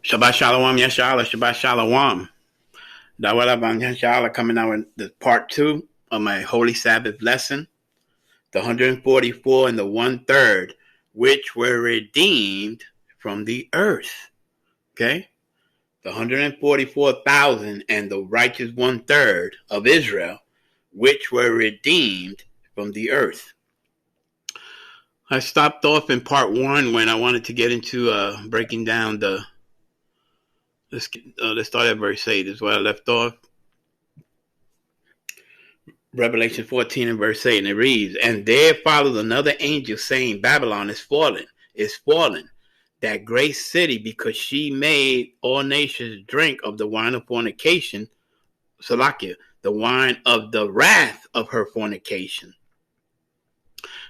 Shabbat Shalom, Yashala, Shabbat Shalom. Dawalabam Yashala coming out with the part 2 of my Holy Sabbath lesson. The 144 and the 1/3, which were redeemed from the earth. Okay? The 144,000 and the righteous 1/3 of Israel, which were redeemed from the earth. I stopped off in part 1 when I wanted to get into breaking down the Let's start at verse 8 is where I left off. Revelation 14 and verse 8, and it reads, "And there followed another angel saying, Babylon is fallen, that great city, because she made all nations drink of the wine of fornication, Salakia, the wine of the wrath of her fornication."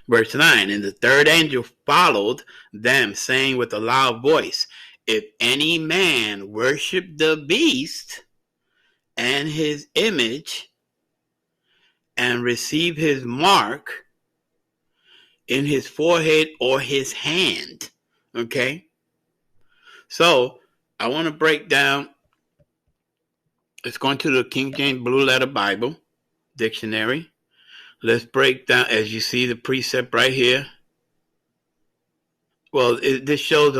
Verse 9, "And the third angel followed them, saying with a loud voice, If any man worship the beast and his image and receive his mark in his forehead or his hand." Okay? So, I want to break down. Let's go into the King James Blue Letter Bible Dictionary. Let's break down, as you see the precept right here. Well, this shows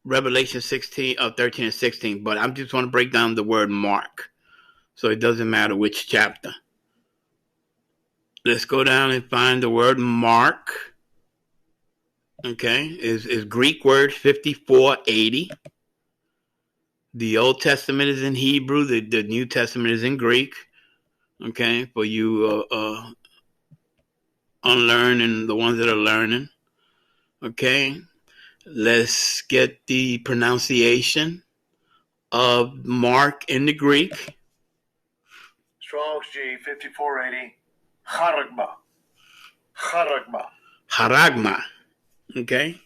Revelation 16, 13 and 16, but I just want to break down the word mark. So it doesn't matter which chapter. Let's go down and find the word mark. Okay, is Greek word 5480. The Old Testament is in Hebrew. The New Testament is in Greek. Okay, for you unlearned and the ones that are learning. Okay, let's get the pronunciation of mark in the Greek. Strong's G 5480. Charagma. Charagma. Haragma. Okay,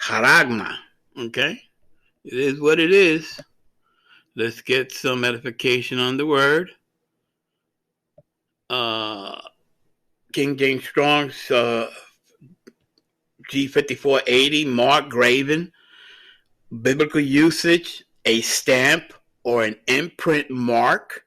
haragma. Okay, it is what it is. Let's get some edification on the word. King James Strong's G5480, mark, graven. Biblical usage, a stamp or an imprint mark.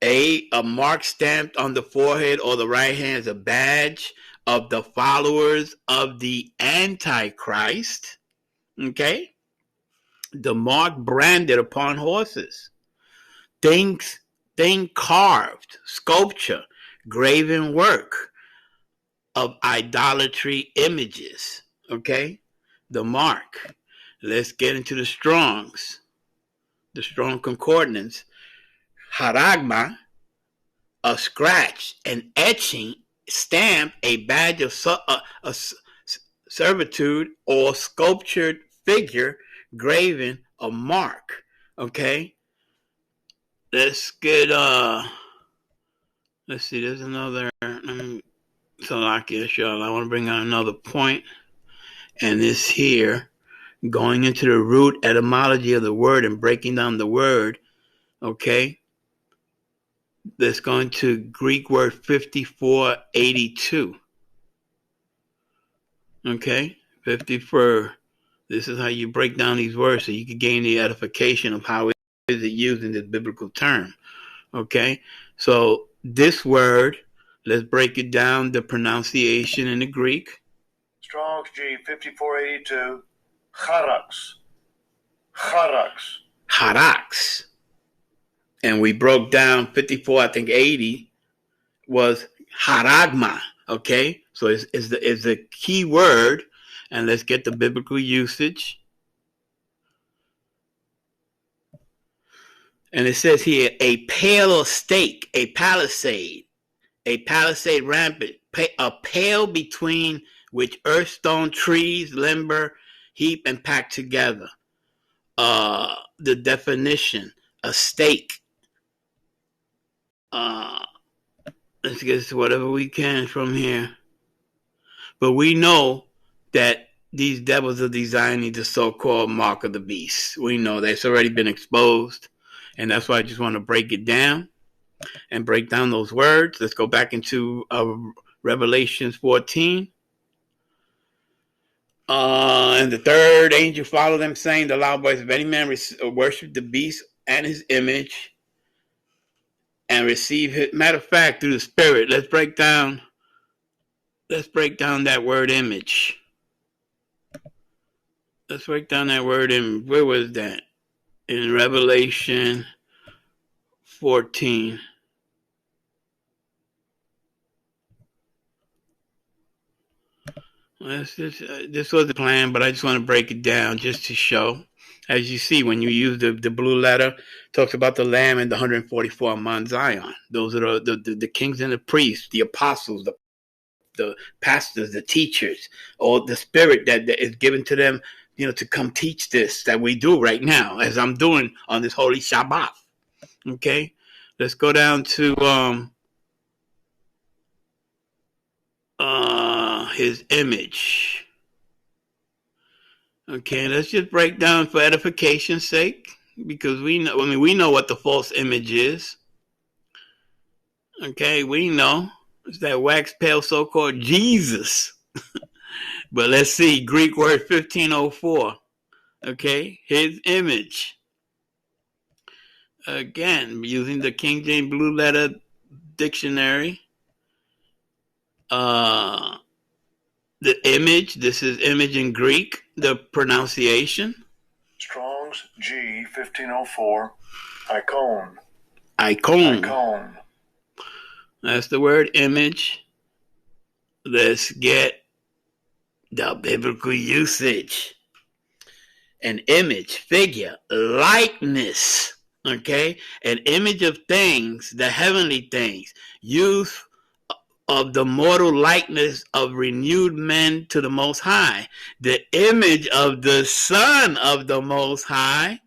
A mark stamped on the forehead or the right hand is a badge of the followers of the Antichrist. Okay? The mark branded upon horses. Thing carved, sculpture, graven work of idolatry images. Okay? The mark. Let's get into the Strongs. The Strong Concordance. Haragma, a scratch, an etching, stamp, a badge of servitude, or sculptured figure, graven, a mark. Okay? Let's get, let's see, there's another, Salakia, I want to bring out another point, and this here, going into the root etymology of the word and breaking down the word, okay? Let's go into Greek word 5482. Okay? 54. This is how you break down these words so you can gain the edification of how it is used in this biblical term. Okay? So this word, let's break it down, the pronunciation in the Greek. Strong's G 5482. Charax. Charax. Harax. And we broke down 80 was haragma. Okay? So it's the key word. And let's get the biblical usage. And it says here, a pale or stake, a palisade rampant, a pale between which earthstone, trees, limber, heap, and pack together. The definition, a stake. Let's get to whatever we can from here. But we know that these devils are designing the so-called mark of the beast. We know that's already been exposed. And that's why I just want to break it down and break down those words. Let's go back into Revelation 14. And the third angel followed them, saying, the loud voice, if any man worship the beast and his image and receive his, matter of fact, through the Spirit, let's break down that word image. Let's break down that word image. Where was that? In Revelation 14. This was the plan, but I just want to break it down just to show. As you see, when you use the blue letter, it talks about the Lamb and the 144 on Mount Zion. Those are the kings and the priests, the apostles, the pastors, the teachers, or the Spirit that is given to them, to come teach this that we do right now, as I'm doing on this holy Shabbat. Okay, let's go down to his image. Okay, let's just break down for edification's sake, because we know what the false image is. Okay, we know it's that wax pale so-called Jesus. But let's see, Greek word 1504. Okay, his image. Again, using the King James Blue Letter Dictionary. The image, this is image in Greek, the pronunciation. Strong's G 1504, icon. Icon. That's the word image. Let's get the biblical usage. An image, figure, likeness. Okay? An image of things, the heavenly things. Use of the mortal likeness of renewed men to the Most High. The image of the Son of the Most High,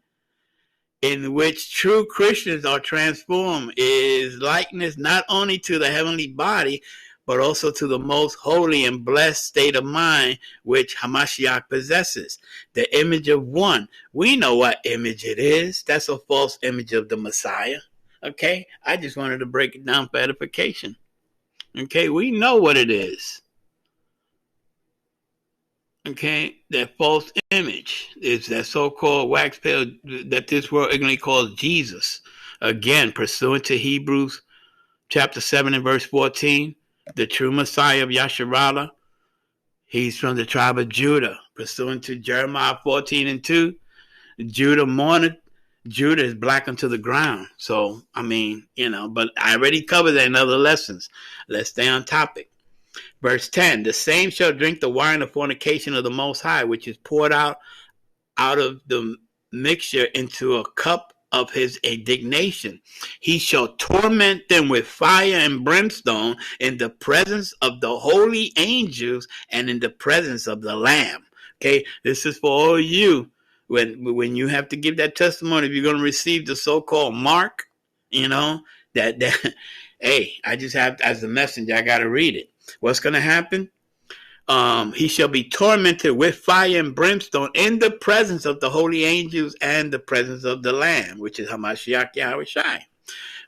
in which true Christians are transformed, is likeness not only to the heavenly body, but also to the most holy and blessed state of mind which Hamashiach possesses. The image of one. We know what image it is. That's a false image of the Messiah. Okay? I just wanted to break it down for edification. Okay? We know what it is. Okay? That false image is that so-called wax pale that this world ignorantly calls Jesus. Again, pursuant to Hebrews chapter 7 and verse 14, the true Messiah of Yasharallah, he's from the tribe of Judah. Pursuant to Jeremiah 14 and 2, Judah mourned. Judah is black unto the ground. So, but I already covered that in other lessons. Let's stay on topic. Verse 10, the same shall drink the wine of fornication of the Most High, which is poured out of the mixture into a cup of his indignation. He shall torment them with fire and brimstone in the presence of the holy angels and in the presence of the Lamb. Okay, this is for all you. When you have to give that testimony, if you're going to receive the so-called mark, that hey, I just have, as the messenger, I got to read it. What's going to happen? He shall be tormented with fire and brimstone in the presence of the holy angels and the presence of the Lamb, which is Hamashiach Yahushai.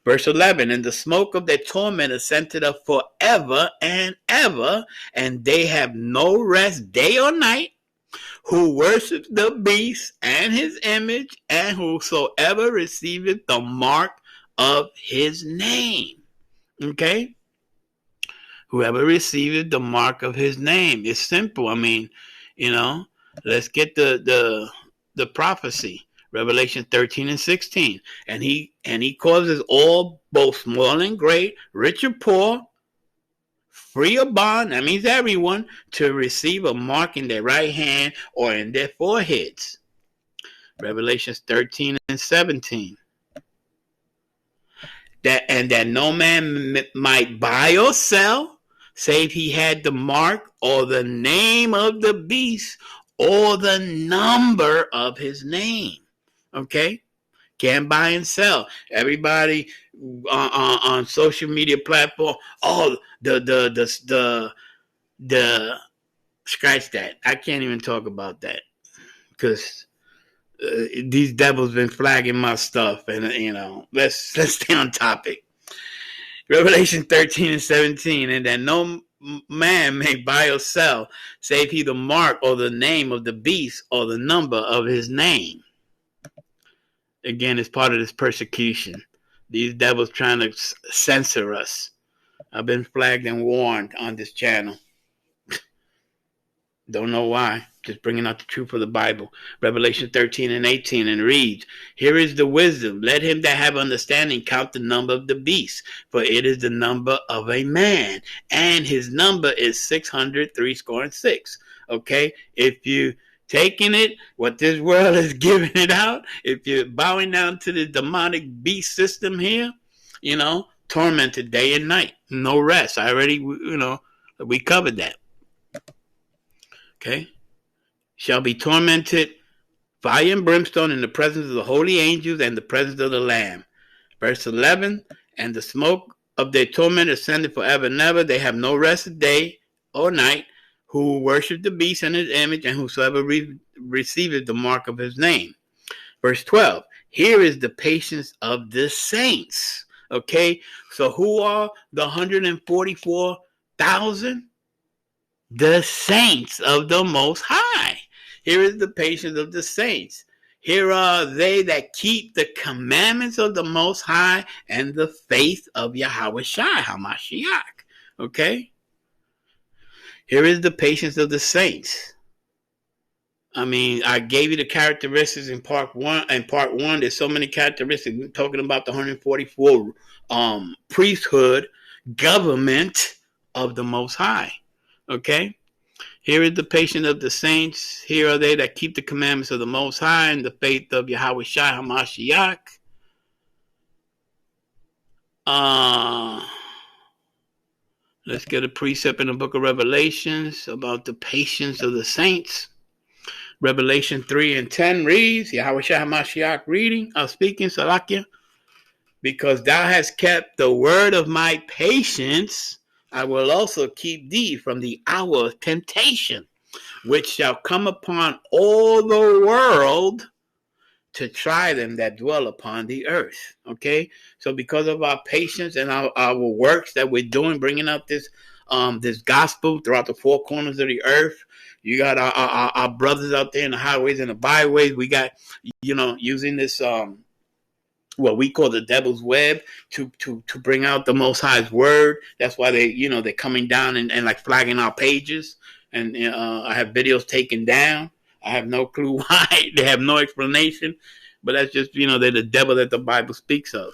Verse 11, and the smoke of their torment ascended up forever and ever, and they have no rest day or night, who worship the beast and his image, and whosoever receiveth the mark of his name. Okay? Whoever receiveth the mark of his name. It's simple. Let's get the prophecy. Revelation 13 and 16. And he causes all, both small and great, rich or poor, free or bond, that means everyone, to receive a mark in their right hand or in their foreheads. Revelation 13 and 17. That no man might buy or sell, save he had the mark or the name of the beast or the number of his name. Okay? Can't buy and sell. Everybody on social media platform, the scratch that. I can't even talk about that because these devils been flagging my stuff, and let's stay on topic. Revelation 13 and 17, and that no man may buy or sell, save he the mark or the name of the beast or the number of his name. Again, it's part of this persecution. These devils trying to censor us. I've been flagged and warned on this channel. Don't know why. Just bringing out the truth of the Bible. Revelation 13 and 18 and reads, here is the wisdom. Let him that have understanding count the number of the beast, for it is the number of a man, and his number is 636. Okay? If you taking it, what this world is giving it out, if you're bowing down to the demonic beast system here, tormented day and night. No rest. I already, we covered that. Okay? Shall be tormented, fire and brimstone in the presence of the holy angels and the presence of the Lamb. Verse 11, and the smoke of their torment ascended forever and ever. They have no rest day or night, who worship the beast and his image, and whosoever receiveth the mark of his name. Verse 12, here is the patience of the saints. Okay, so who are the 144,000? The saints of the Most High. Here is the patience of the saints. Here are they that keep the commandments of the Most High and the faith of Yahweh Shai HaMashiach. Okay? Here is the patience of the saints. I mean, I gave you the characteristics in part one. There's so many characteristics. We're talking about the 144 priesthood, government of the Most High. Okay? Here is the patience of the saints. Here are they that keep the commandments of the Most High and the faith of Yahweh Shai HaMashiach. Let's get a precept in the book of Revelations about the patience of the saints. Revelation 3 and 10 reads, Yahweh Shai HaMashiach speaking, Salakia, because thou hast kept the word of my patience, I will also keep thee from the hour of temptation, which shall come upon all the world to try them that dwell upon the earth. Okay? So because of our patience and our works that we're doing, bringing out this gospel throughout the four corners of the earth, you got our brothers out there in the highways and the byways. We got, using this what we call the devil's web to bring out the Most High's word. That's why they're coming down and like flagging our pages. And I have videos taken down. I have no clue why. They have no explanation. But that's just, they're the devil that the Bible speaks of.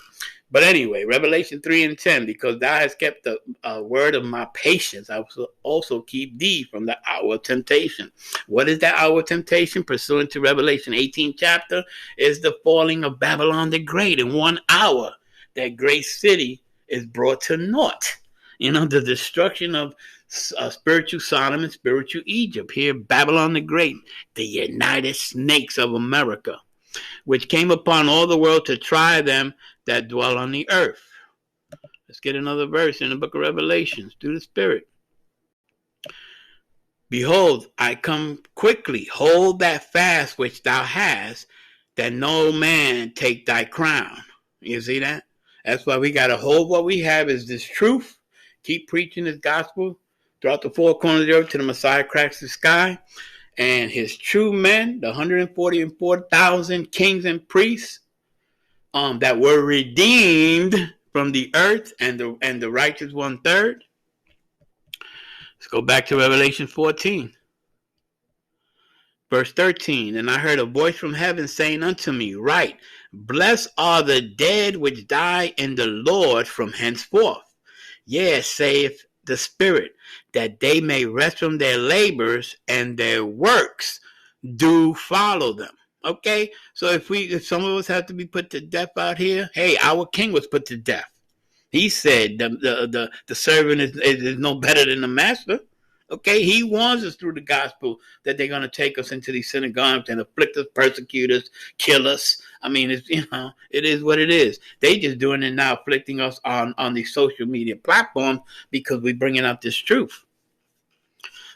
But anyway, Revelation 3 and 10, because thou hast kept the word of my patience, I will also keep thee from the hour of temptation. What is that hour of temptation? Pursuant to Revelation 18 chapter, is the falling of Babylon the Great. In 1 hour, that great city is brought to naught. The destruction of spiritual Sodom and spiritual Egypt. Here, Babylon the Great, the United Snakes of America, which came upon all the world to try them that dwell on the earth. Let's get another verse in the book of Revelations through the Spirit. Behold, I come quickly. Hold that fast which thou hast, that no man take thy crown. You see that? That's why we got to hold what we have is this truth. Keep preaching this gospel throughout the four corners of the earth till the Messiah cracks the sky. And his true men, the 144,000 kings and priests, that were redeemed from the earth, and the righteous 1/3. Let's go back to Revelation 14. Verse 13, and I heard a voice from heaven saying unto me, write, blessed are the dead which die in the Lord from henceforth. Yes, saith the Spirit, that they may rest from their labors, and their works do follow them. Okay, so if some of us have to be put to death out here, hey, our king was put to death. He said the servant is no better than the master. Okay, he warns us through the gospel that they're going to take us into these synagogues and afflict us, persecute us, kill us. I mean, it is what it is. They just doing it now, afflicting us on these social media platforms because we're bringing out this truth.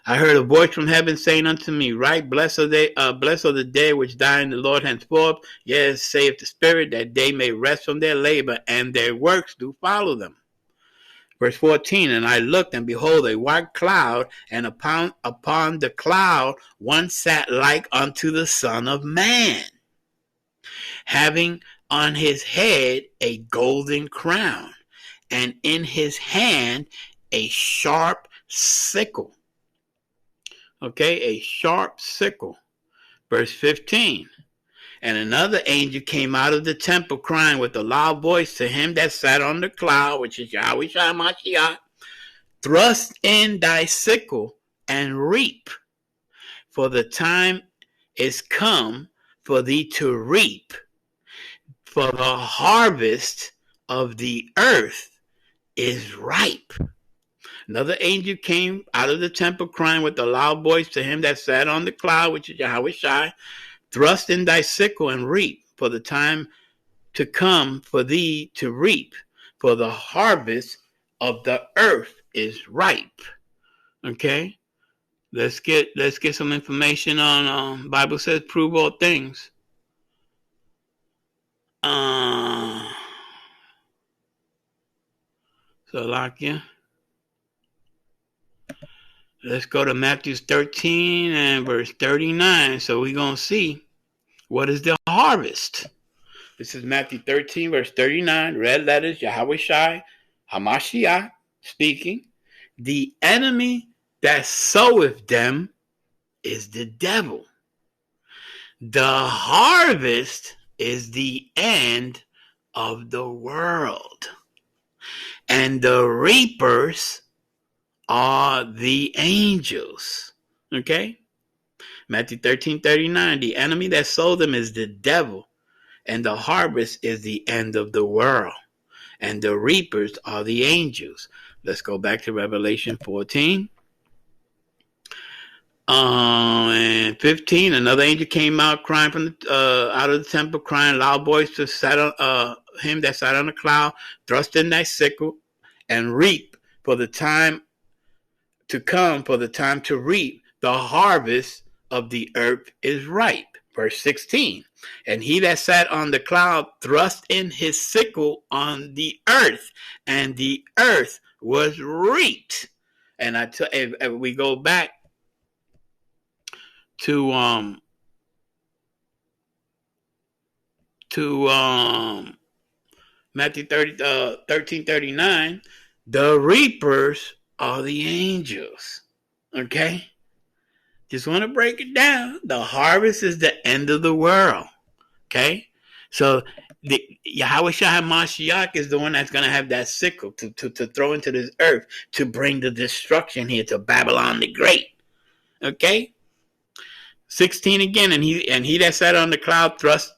I heard a voice from heaven saying unto me, right, blessed are the dead which die in the Lord henceforth. Yes, saith the Spirit, that they may rest from their labor, and their works do follow them. Verse 14, and I looked, and behold, a white cloud, and upon the cloud one sat like unto the Son of Man, having on his head a golden crown, and in his hand a sharp sickle. Okay, a sharp sickle. Verse 15, and another angel came out of the temple, crying with a loud voice to him that sat on the cloud, which is Yahweh Shai Mashiach, thrust in thy sickle and reap, for the time is come for thee to reap, for the harvest of the earth is ripe. Another angel came out of the temple, crying with a loud voice to him that sat on the cloud, which is Yahweh Shai, thrust in thy sickle and reap, for the time to come for thee to reap, for the harvest of the earth is ripe. Okay, let's get some information on Bible says prove all things. Salakia. Let's go to Matthew 13 and verse 39. So we're going to see what is the harvest. This is Matthew 13, verse 39. Red letters, Yahweh Shai, Hamashiach speaking. The enemy that soweth them is the devil. The harvest is the end of the world. And the reapers are the angels. Okay? Matthew 13:39. The enemy that sowed them is the devil, and the harvest is the end of the world, and the reapers are the angels. Let's go back to Revelation 14. And 15, another angel came out crying from out of the temple, crying loud voice to him that sat on the cloud, thrust in thy sickle and reap, for the time to come, for the time to reap, the harvest of the earth is ripe. Verse 16, and he that sat on the cloud thrust in his sickle on the earth, and the earth was reaped. And if we go back to Matthew 13:39, the reapers are the angels. Okay? Just want to break it down. The harvest is the end of the world. Okay? So the Yahweh Shai Mashiach is the one that's going to have that sickle to throw into this earth to bring the destruction here to Babylon the Great. Okay? 16 again, and he that sat on the cloud thrust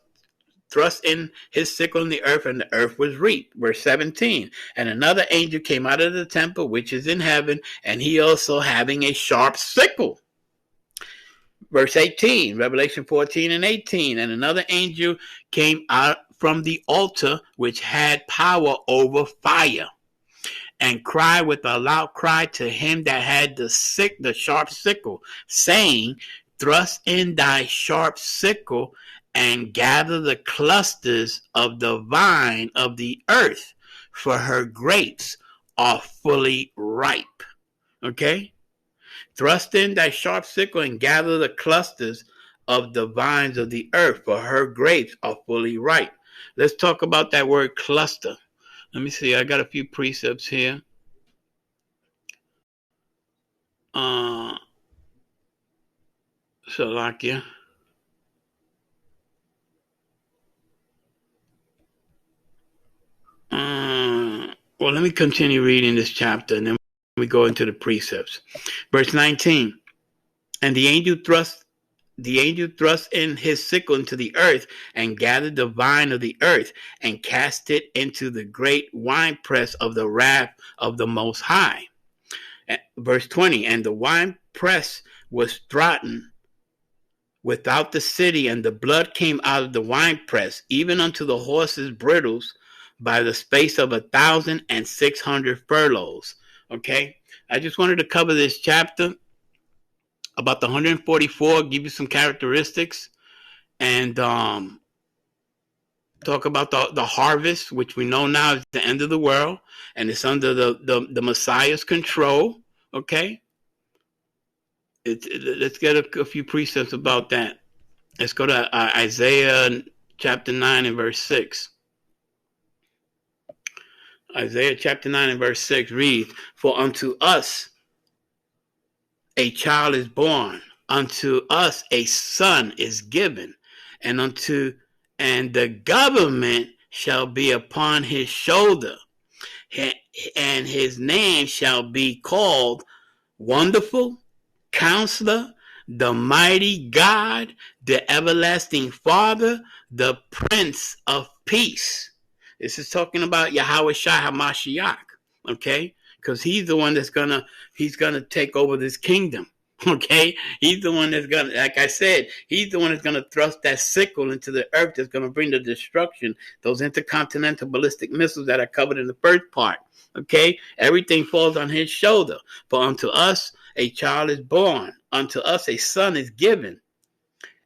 in his sickle in the earth, and the earth was reaped. Verse 17, and another angel came out of the temple which is in heaven, and he also having a sharp sickle. Verse 18, Revelation 14 and 18, and another angel came out from the altar which had power over fire, and cried with a loud cry to him that had the sharp sickle, saying, thrust in thy sharp sickle and gather the clusters of the vine of the earth, for her grapes are fully ripe. Okay? Thrust in thy sharp sickle and gather the clusters of the vines of the earth, for her grapes are fully ripe. Let's talk about that word cluster. Let me see. I got a few precepts here. Salakia. Well, let me continue reading this chapter, and then we go into the precepts. Verse 19, and the angel thrust in his sickle into the earth, and gathered the vine of the earth, and cast it into the great winepress of the wrath of the Most High. Verse 20, and the winepress was trodden without the city, and the blood came out of the winepress, even unto the horses' bridles, by the space of 1,600 furlongs. Okay, I just wanted to cover this chapter about the 144, give you some characteristics, and Talk about the harvest, which we know now is the end of the world, and it's under the Messiah's control. Okay, let's get a few precepts about that. Let's go to Isaiah chapter 9 and verse 6. Isaiah chapter 9 and verse 6 reads, "For unto us a child is born, unto us a son is given, and the government shall be upon his shoulder, and his name shall be called Wonderful, Counselor, the Mighty God, the Everlasting Father, the Prince of Peace." This is talking about Yahweh Shai HaMashiach, okay? Because he's the one he's gonna take over this kingdom, okay? He's the one that's gonna, like I said, he's the one that's gonna thrust that sickle into the earth that's gonna bring the destruction, those intercontinental ballistic missiles that are covered in the first part, okay? Everything falls on his shoulder. For unto us a child is born, unto us a son is given,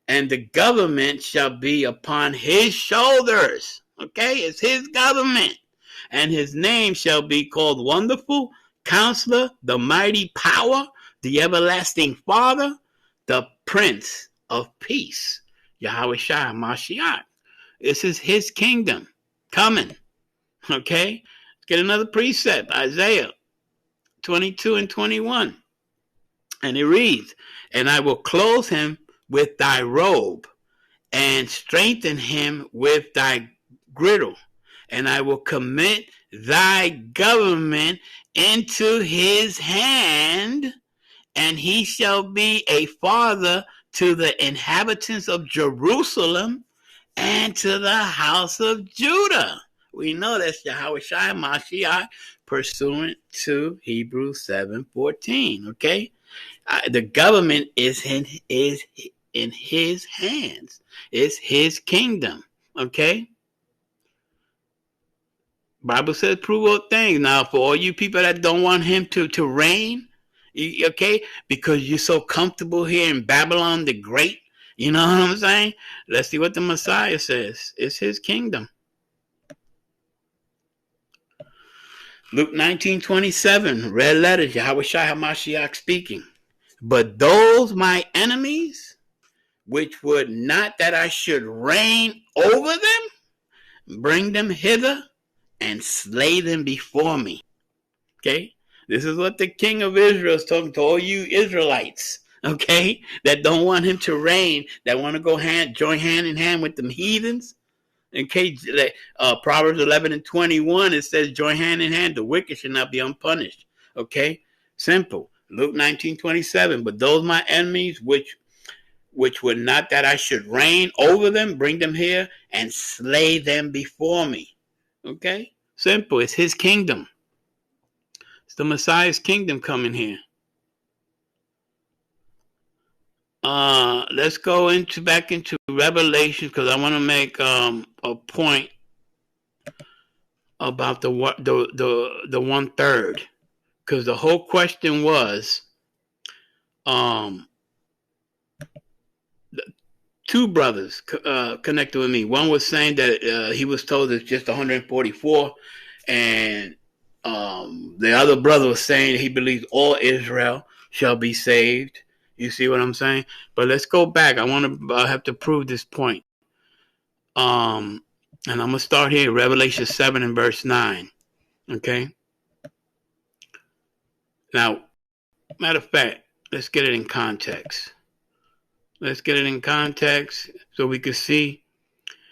and the government shall be upon his shoulders. Okay, it's his government. And his name shall be called Wonderful, Counselor, the Mighty Power, the Everlasting Father, the Prince of Peace. Yahweh Shai Mashiach. This is his kingdom coming. Okay, let's get another precept. Isaiah 22 and 21. And it reads, "And I will clothe him with thy robe, and strengthen him with thy girdle, and I will commit thy government into his hand, and he shall be a father to the inhabitants of Jerusalem and to the house of Judah." We know that's Yahweh Shai Mashiach pursuant to Hebrews 7:14. Okay, the government is in his hands. It's his kingdom. Okay. Bible says prove all things. Now, for all you people that don't want him to reign, okay, because you're so comfortable here in Babylon the Great, you know what I'm saying? Let's see what the Messiah says. It's his kingdom. Luke 19:27, red letters, Yahweh Shai HaMashiach speaking. "But those my enemies, which would not that I should reign over them, bring them hither, and slay them before me." Okay, this is what the king of Israel is talking to all you Israelites, okay, that don't want him to reign, that want to join hand in hand with them heathens. Okay, Proverbs 11 and 21, it says, "Join hand in hand, the wicked should not be unpunished." Okay, simple. Luke 19:27, "But those my enemies, which would not that I should reign over them, bring them here and slay them before me." Okay, simple. It's his kingdom. It's the Messiah's kingdom coming here. Let's go back into Revelation, because I want to make a point about the 1/3, because the whole question was two brothers connected with me. One was saying that he was told it's just 144, and the other brother was saying he believes all Israel shall be saved. You see what I'm saying? But let's go back. I have to prove this point. And I'm going to start here, Revelation 7 and verse 9. Okay? Now, matter of fact, let's get it in context. Let's get it in context so we can see.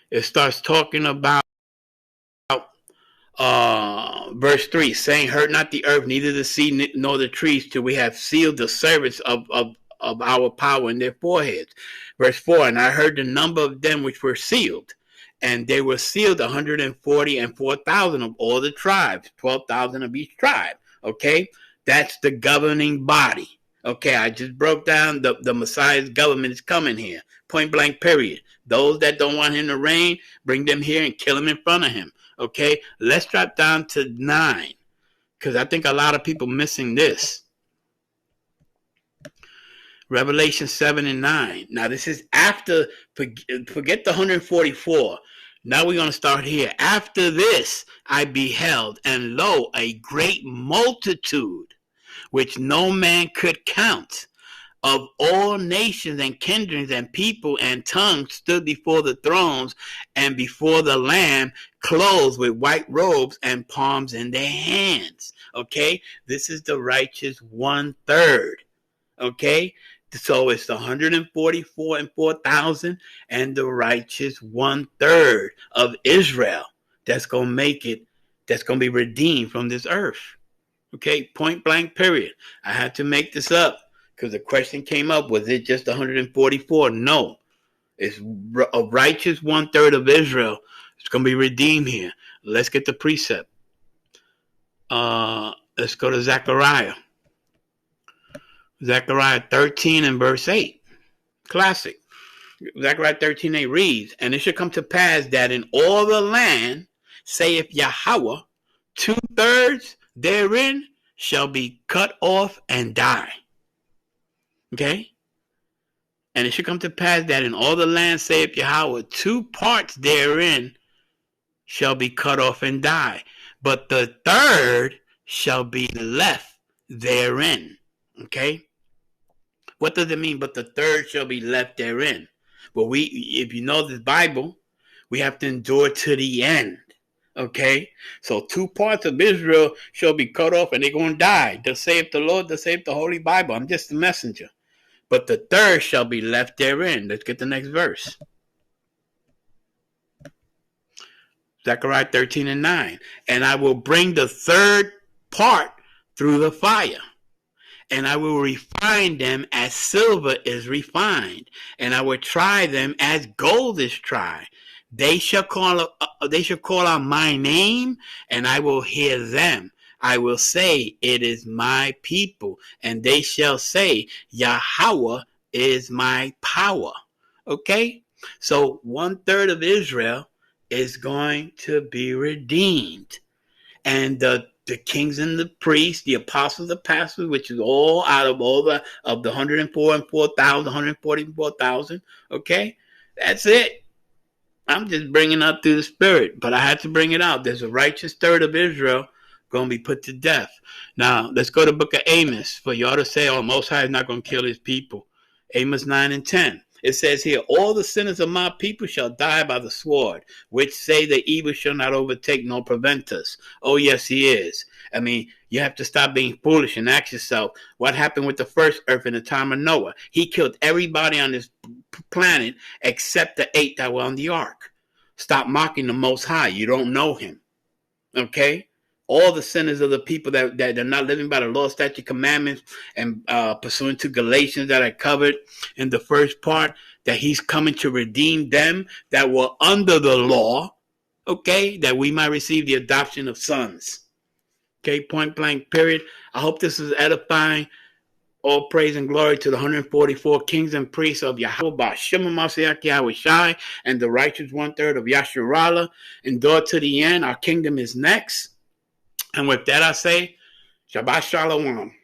It starts talking about verse 3, saying, "Hurt not the earth, neither the sea nor the trees, till we have sealed the servants of our power in their foreheads." Verse 4, "And I heard the number of them which were sealed, and they were sealed 144,000 of all the tribes, 12,000 of each tribe." Okay, that's the governing body. Okay, I just broke down the Messiah's government is coming here. Point blank, period. Those that don't want him to reign, bring them here and kill him in front of him. Okay, let's drop down to 9, because I think a lot of people missing this. Revelation 7 and 9. Now, this is after, forget the 144. Now we're going to start here. After this I beheld, and lo, a great multitude, which no man could count, of all nations and kindreds and people and tongues, stood before the thrones and before the Lamb, clothed with white robes and palms in their hands. Okay, this is the righteous 1/3. Okay, so it's the 144 and 4,000 and the righteous 1/3 of Israel that's going to make it, that's going to be redeemed from this earth. Okay, point blank, period. I had to make this up because the question came up, was it just 144? No. It's a righteous 1/3 of Israel. It's going to be redeemed here. Let's get the precept. Let's go to Zechariah. Zechariah 13 and verse 8. Classic. Zechariah 13:8 reads, and it shall come to pass that in all the land, saith Yahweh, 2/3 therein shall be cut off and die. Okay? And it shall come to pass that in all the land, saith Yahweh, 2 parts therein shall be cut off and die. But the 1/3 shall be left therein. Okay? What does it mean, but the 1/3 shall be left therein? Well, if you know this Bible, we have to endure to the end. Okay? So 2 parts of Israel shall be cut off and they're going to die. Thus saith the Lord, thus saith the Holy Bible. I'm just a messenger. But the 1/3 shall be left therein. Let's get the next verse. Zechariah 13 and 9. And I will bring the 1/3 part through the fire, and I will refine them as silver is refined, and I will try them as gold is tried. They shall call out my name, and I will hear them. I will say, it is my people, and they shall say, Yahweh is my power. Okay? So 1/3 of Israel is going to be redeemed. And the kings and the priests, the apostles, the pastors, which is all out of all the 104 and 4,000, 144,000. Okay? That's it. I'm just bringing up through the Spirit, but I had to bring it out. There's a righteous 1/3 of Israel going to be put to death. Now, let's go to the book of Amos for y'all to say, oh, Most High is not going to kill his people. Amos 9 and 10. It says here, all the sinners of my people shall die by the sword, which say the evil shall not overtake nor prevent us. Oh, yes, he is. I mean, you have to stop being foolish and ask yourself, what happened with the first earth in the time of Noah? He killed everybody on this planet except the 8 that were on the ark. Stop mocking the Most High. You don't know him. Okay? All the sinners of the people that are not living by the law, statute, commandments, and pursuant to Galatians that I covered in the first part, that he's coming to redeem them that were under the law, okay, that we might receive the adoption of sons. Okay, point blank, period. I hope this is edifying. All praise and glory to the 144 kings and priests of Yahweh, Ba'Shem Mashiach Yahweh Shai, and the righteous 1/3 of Yasharallah. Endure to the end. Our kingdom is next. And with that, I say, Shabbat Shalom.